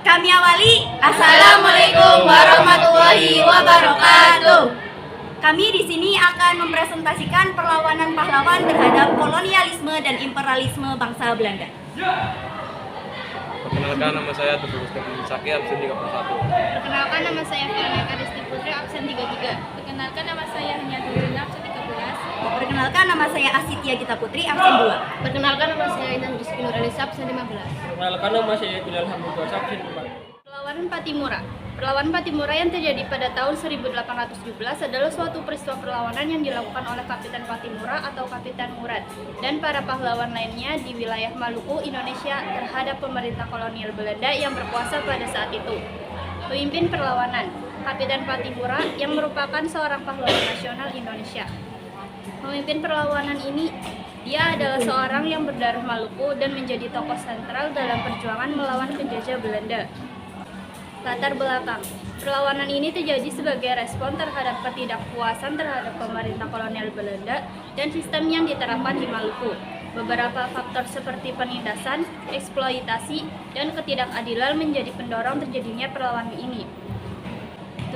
Kami awali. Assalamualaikum warahmatullahi wabarakatuh. Kami di sini akan mempresentasikan perlawanan pahlawan terhadap kolonialisme dan imperialisme bangsa Belanda. Perkenalkan, nama saya Teguh Stefan Saki, absen 31. Perkenalkan, nama saya Veronica Desti Putri, absen 33. Perkenalkan, nama saya Hanyati Rina, absen 13. Perkenalkan, nama saya Asitya Gita Putri, absen 2. Perkenalkan, nama saya Intan Rizky Nuralisa, absen 15. Perkenalkan, nama saya Bilal Hamdullah, absen 4. Perlawanan Patimura. Perlawanan Patimura yang terjadi pada tahun 1817 adalah suatu peristiwa perlawanan yang dilakukan oleh Kapitan Patimura atau Kapitan Murad dan para pahlawan lainnya di wilayah Maluku, Indonesia terhadap pemerintah kolonial Belanda yang berkuasa pada saat itu. Pemimpin perlawanan, Kapitan Patimura yang merupakan seorang pahlawan nasional Indonesia. Memimpin perlawanan ini, dia adalah seorang yang berdarah Maluku dan menjadi tokoh sentral dalam perjuangan melawan penjajah Belanda. Latar belakang, perlawanan ini terjadi sebagai respon terhadap ketidakpuasan terhadap pemerintah kolonial Belanda dan sistem yang diterapkan di Maluku. Beberapa faktor seperti penindasan, eksploitasi, dan ketidakadilan menjadi pendorong terjadinya perlawanan ini.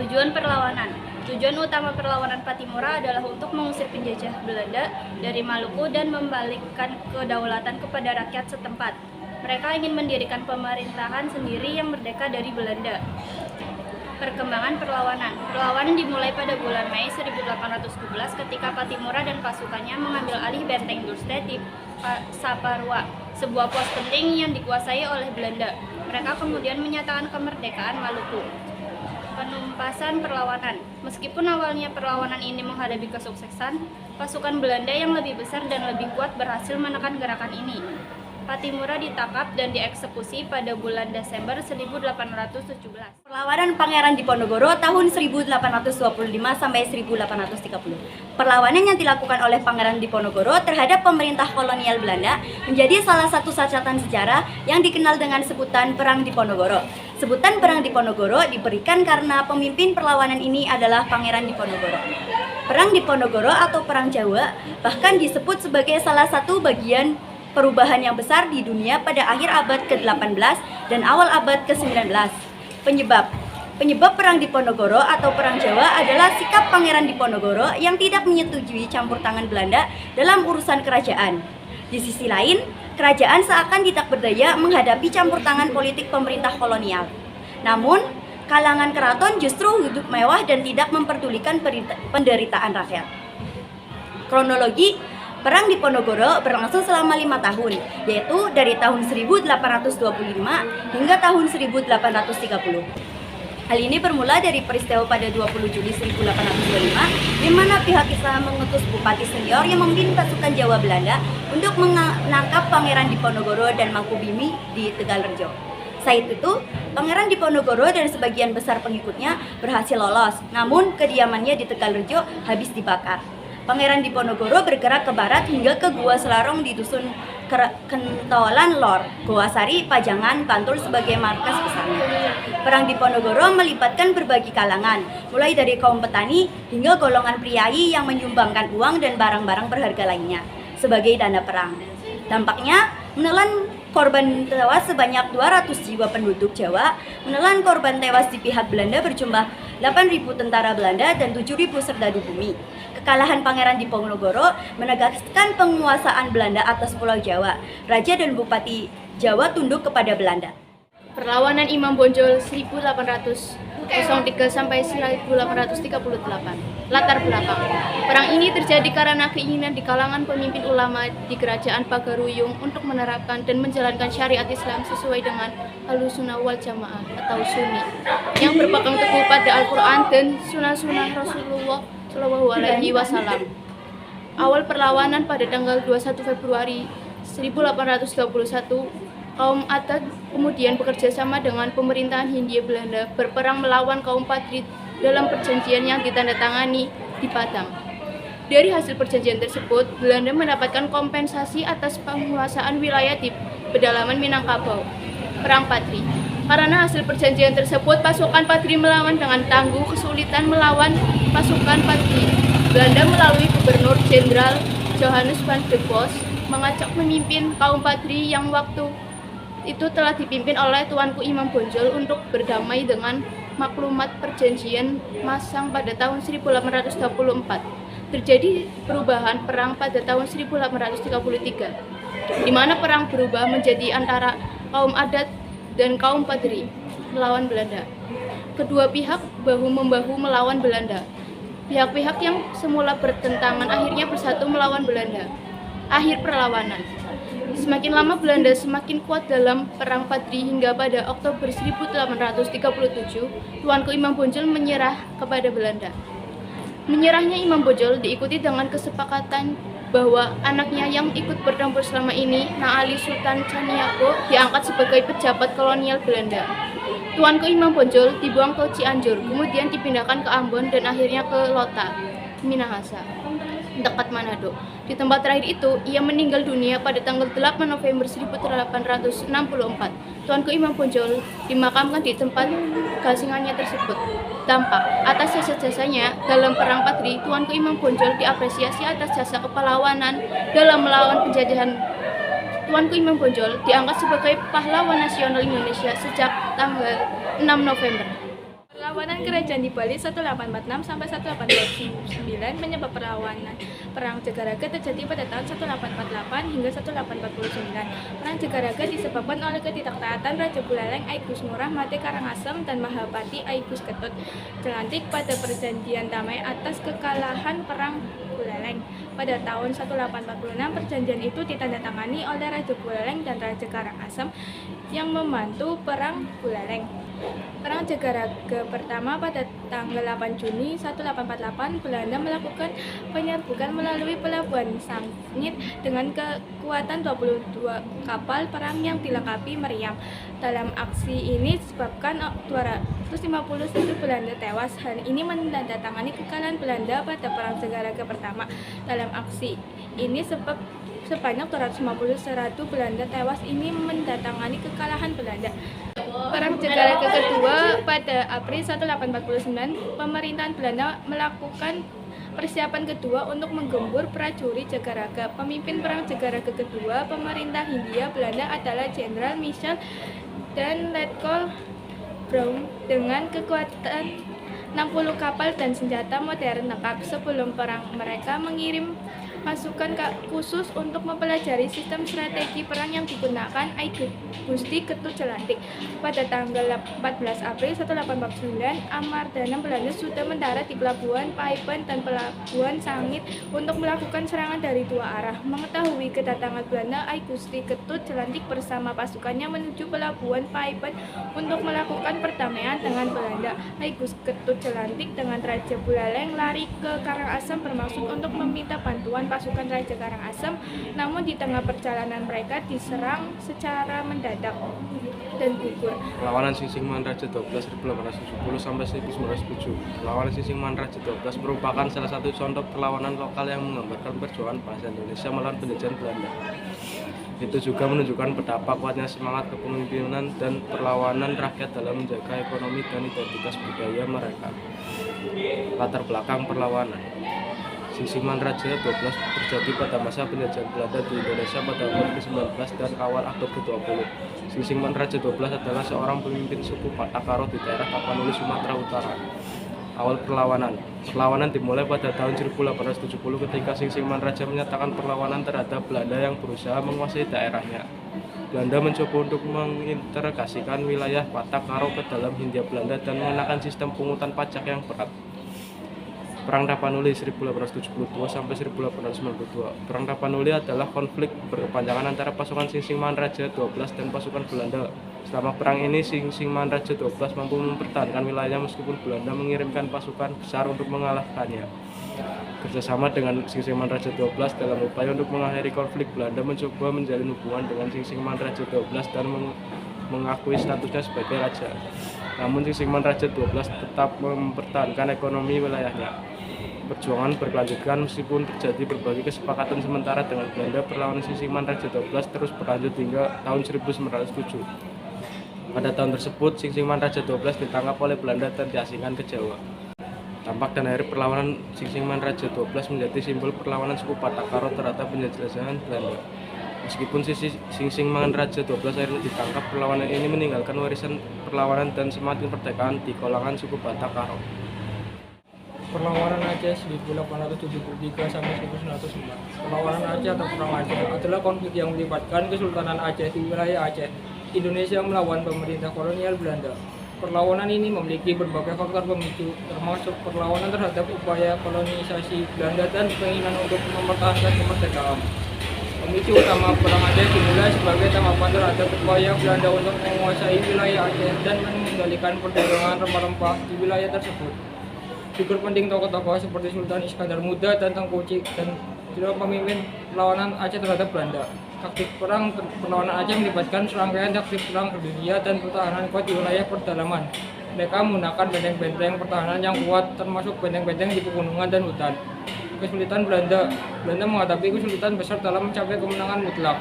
Tujuan perlawanan. Tujuan utama perlawanan Patimura adalah untuk mengusir penjajah Belanda dari Maluku dan membalikkan kedaulatan kepada rakyat setempat. Mereka ingin mendirikan pemerintahan sendiri yang merdeka dari Belanda. Perkembangan perlawanan. Perlawanan dimulai pada bulan Mei 1817 ketika Patimura dan pasukannya mengambil alih benteng Dulce di Saparua, sebuah pos penting yang dikuasai oleh Belanda. Mereka kemudian menyatakan kemerdekaan Maluku. Penumpasan perlawanan. Meskipun awalnya perlawanan ini menghadapi kesuksesan, pasukan Belanda yang lebih besar dan lebih kuat berhasil menekan gerakan ini. Patimura ditangkap dan dieksekusi pada bulan Desember 1817. Perlawanan Pangeran Diponegoro tahun 1825 sampai 1830. Perlawanan yang dilakukan oleh Pangeran Diponegoro terhadap pemerintah kolonial Belanda menjadi salah satu catatan sejarah yang dikenal dengan sebutan Perang Diponegoro. Sebutan Perang Diponegoro diberikan karena pemimpin perlawanan ini adalah Pangeran Diponegoro. Perang Diponegoro atau Perang Jawa bahkan disebut sebagai salah satu bagian perubahan yang besar di dunia pada akhir abad ke-18 dan awal abad ke-19. Penyebab Perang Diponegoro atau Perang Jawa adalah sikap Pangeran Diponegoro yang tidak menyetujui campur tangan Belanda dalam urusan kerajaan. Di sisi lain, kerajaan seakan tidak berdaya menghadapi campur tangan politik pemerintah kolonial. Namun, kalangan keraton justru hidup mewah dan tidak memperdulikan penderitaan rakyat. Kronologi Perang Diponegoro berlangsung selama 5 tahun, yaitu dari tahun 1825 hingga tahun 1830. Hal ini bermula dari peristiwa pada 20 Juli 1825, di mana pihak Islam mengutus Bupati senior yang memimpin pasukan Jawa Belanda untuk menangkap Pangeran Diponegoro dan Mangkubumi di Tegalrejo. Saat itu, Pangeran Diponegoro dan sebagian besar pengikutnya berhasil lolos, namun kediamannya di Tegalrejo habis dibakar. Pangeran Diponegoro bergerak ke barat hingga ke Gua Selarong di Dusun Kentolan Lor, Goa Sari, Pajangan, Bantul sebagai markas besarnya. Perang Diponegoro melibatkan berbagai kalangan, mulai dari kaum petani hingga golongan priayi yang menyumbangkan uang dan barang-barang berharga lainnya sebagai dana perang. Dampaknya menelan korban tewas sebanyak 200 jiwa penduduk Jawa, menelan korban tewas di pihak Belanda berjumlah 8.000 tentara Belanda dan 7.000 serdadu bumi. Kekalahan Pangeran Diponegoro menegaskan penguasaan Belanda atas Pulau Jawa. Raja dan Bupati Jawa tunduk kepada Belanda. Perlawanan Imam Bonjol 1803 sampai 1838. Latar belakang. Perang ini terjadi karena keinginan di kalangan pemimpin ulama di kerajaan Pagaruyung untuk menerapkan dan menjalankan syariat Islam sesuai dengan Ahlussunnah wal Jamaah atau Sunni yang berpegang teguh pada Al-Quran dan sunnah-sunnah Rasulullah SAW. Awal perlawanan pada tanggal 21 Februari 1821, kaum Adat kemudian bekerja sama dengan pemerintahan Hindia Belanda berperang melawan kaum Padri dalam perjanjian yang ditandatangani di Padang. Dari hasil perjanjian tersebut, Belanda mendapatkan kompensasi atas penguasaan wilayah di pedalaman Minangkabau. Perang Padri. Karena hasil perjanjian tersebut, pasukan Padri melawan dengan tangguh kesulitan melawan pasukan Padri. Belanda melalui Gubernur Jenderal Johannes van der Bos mengajak pemimpin kaum Padri yang waktu itu telah dipimpin oleh Tuanku Imam Bonjol untuk berdamai dengan maklumat perjanjian Masang pada tahun 1824. Terjadi perubahan perang pada tahun 1833, di mana perang berubah menjadi antara kaum adat dan kaum Padri melawan Belanda. Kedua pihak bahu-membahu melawan Belanda. Pihak-pihak yang semula bertentangan akhirnya bersatu melawan Belanda. Akhir perlawanan. Semakin lama Belanda semakin kuat dalam Perang Padri hingga pada Oktober 1837, Tuanku Imam Bonjol menyerah kepada Belanda. Menyerahnya Imam Bonjol diikuti dengan kesepakatan bahwa anaknya yang ikut bertempur selama ini, Naali Sultan Caniago, diangkat sebagai pejabat kolonial Belanda. Tuanku Imam Bonjol dibuang ke Cianjur, kemudian dipindahkan ke Ambon dan akhirnya ke Lota, Minahasa, dekat Manado. Di tempat terakhir itu, ia meninggal dunia pada tanggal 8 November 1864. Tuanku Imam Bonjol dimakamkan di tempat gasingannya tersebut. Dampak atas jasa-jasanya dalam Perang Padri, Tuanku Imam Bonjol diapresiasi atas jasa kepahlawanan dalam melawan penjajahan. Tuanku Imam Bonjol diangkat sebagai pahlawan nasional Indonesia sejak tanggal 6 November. Perlawanan kerajaan di Bali 1846 sampai 1849 penyebab perlawanan Perang Jagaraga terjadi pada tahun 1848 hingga 1849. Perang Jagaraga disebabkan oleh ketidaktaatan Raja Buleleng Aigus Ngurah Mate Karangasem dan Mahapati Aigus Ketut Jelantik pada perjanjian damai atas kekalahan Perang Buleleng. Pada tahun 1846 perjanjian itu ditandatangani oleh Raja Buleleng dan Raja Karangasem yang membantu Perang Buleleng. Perang Jagaraga pertama pada tanggal 8 Juni 1848, Belanda melakukan penyerbukan melalui pelabuhan Sangit dengan kekuatan 22 kapal perang yang dilengkapi meriam. Dalam aksi ini disebabkan 251 Belanda tewas. Hal ini menandatangani kekalahan Belanda pada Perang Jagaraga pertama. Dalam aksi ini sebanyak 251 Belanda tewas ini mendatangani kekalahan Belanda. Perang Jagaraga kedua pada April 1849, pemerintahan Belanda melakukan persiapan kedua untuk menggempur prajurit Jagaraga. Pemimpin Perang Jagaraga kedua, pemerintah Hindia Belanda adalah Jenderal Michel dan Letkol Brown dengan kekuatan 60 kapal dan senjata modern lengkap. Sebelum perang, mereka mengirim pasukan khusus untuk mempelajari sistem strategi perang yang digunakan Gusti Ketut Jelantik. Pada tanggal 14 April 1849, Amardana Belanda sudah mendarat di Pelabuhan Paipen dan Pelabuhan Sangit untuk melakukan serangan dari dua arah. Mengetahui kedatangan Belanda, Gusti Ketut Jelantik bersama pasukannya menuju Pelabuhan Paipen untuk melakukan perdamaian dengan Belanda. Gusti Ketut Jelantik dengan Raja Buleleng lari ke Karangasem bermaksud untuk meminta bantuan pasukan Raja Karangasem, namun di tengah perjalanan mereka diserang secara mendadak dan gugur. Perlawanan Singsingan Raja 12 1870 sampai 1907. Perlawanan Singsingan Raja 12 merupakan salah satu contoh perlawanan lokal yang menggambarkan perjuangan bangsa Indonesia melawan penjajahan Belanda. Itu juga menunjukkan betapa kuatnya semangat kepemimpinan dan perlawanan rakyat dalam menjaga ekonomi dan identitas budaya mereka. Latar belakang perlawanan Singsingan Raja 12 terjadi pada masa penjajahan Belanda di Indonesia pada abad ke-19 dan awal abad ke-20. Singsingan Raja 12 adalah seorang pemimpin suku Patakaro di daerah Tapanuli, Sumatera Utara. Awal perlawanan dimulai pada tahun 1870 ketika Singsingan Raja menyatakan perlawanan terhadap Belanda yang berusaha menguasai daerahnya. Belanda mencoba untuk mengintegrasikan wilayah Patakaro ke dalam Hindia Belanda dan mengenakan sistem pungutan pajak yang berat. Perang Tapanuli 1872 sampai 1892. Perang Tapanuli adalah konflik berkepanjangan antara pasukan Singsingan Raja 12 dan pasukan Belanda. Selama perang ini, Singsingan Raja 12 mampu mempertahankan wilayahnya meskipun Belanda mengirimkan pasukan besar untuk mengalahkannya. Kerjasama dengan Singsingan Raja 12 dalam upaya untuk mengakhiri konflik, Belanda mencoba menjalin hubungan dengan Singsingan Raja 12 dan mengakui statusnya sebagai raja. Namun Singsingan Raja 12 tetap mempertahankan ekonomi wilayahnya. Perjuangan berkelanjutan meskipun terjadi berbagai kesepakatan sementara dengan Belanda. Perlawanan Singsingan Raja 12 terus berlanjut hingga tahun 1907. Pada tahun tersebut, Singsingan Raja 12 ditangkap oleh Belanda dan diasingkan ke Jawa. Dampak dan akhir perlawanan Singsingan Raja 12 menjadi simbol perlawanan suku Patakaro terhadap penjajahan Belanda. Meskipun Sing mangan Raja 12 akhirnya ditangkap, perlawanan ini meninggalkan warisan perlawanan dan semangat kemerdekaan di kalangan suku Batak Karo. Perlawanan Aceh 1873 sampai 1904. Perlawanan Aceh atau Perang Aceh adalah konflik yang melibatkan Kesultanan Aceh di wilayah Aceh, Indonesia melawan pemerintah kolonial Belanda. Perlawanan ini memiliki berbagai faktor pemicu, termasuk perlawanan terhadap upaya kolonisasi Belanda dan keinginan untuk mempertahankan kemerdekaan. Pemicu utama Perang Aceh dimulai sebagai tanggapan terhadap upaya Belanda untuk menguasai wilayah Aceh dan mengendalikan perdagangan rempah-rempah di wilayah tersebut. Figur penting tokoh-tokoh seperti Sultan Iskandar Muda dan Tengku Cik dan juga pemimpin perlawanan Aceh terhadap Belanda. Taktik perang perlawanan Aceh melibatkan serangkaian taktik perang berdirinya dan pertahanan kuat di wilayah pedalaman. Mereka menggunakan benteng-benteng pertahanan yang kuat, termasuk benteng-benteng di pegunungan dan hutan. Kesulitan Belanda menghadapi kesulitan besar dalam mencapai kemenangan mutlak.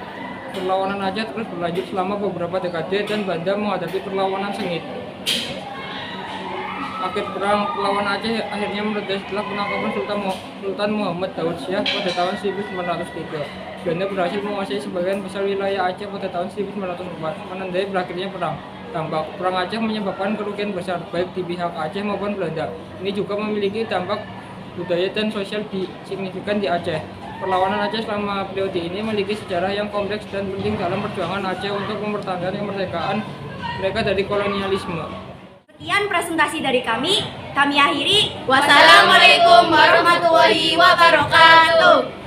Perlawanan Aceh terus berlanjut selama beberapa dekade dan Belanda menghadapi perlawanan sengit. Akhir perang perlawanan Aceh akhirnya mereda setelah penangkapan Sultan Muhammad Daud Syah pada tahun 1903. Belanda berhasil menguasai sebagian besar wilayah Aceh pada tahun 1904, menandai berakhirnya perang. Dampak perang Aceh menyebabkan kerugian besar baik di pihak Aceh maupun Belanda. Ini juga memiliki dampak budaya dan sosial signifikan di Aceh. Perlawanan Aceh selama periode ini memiliki sejarah yang kompleks dan penting dalam perjuangan Aceh untuk mempertahankan kemerdekaan mereka dari kolonialisme. Sekian presentasi dari kami akhiri. Wassalamualaikum warahmatullahi wabarakatuh.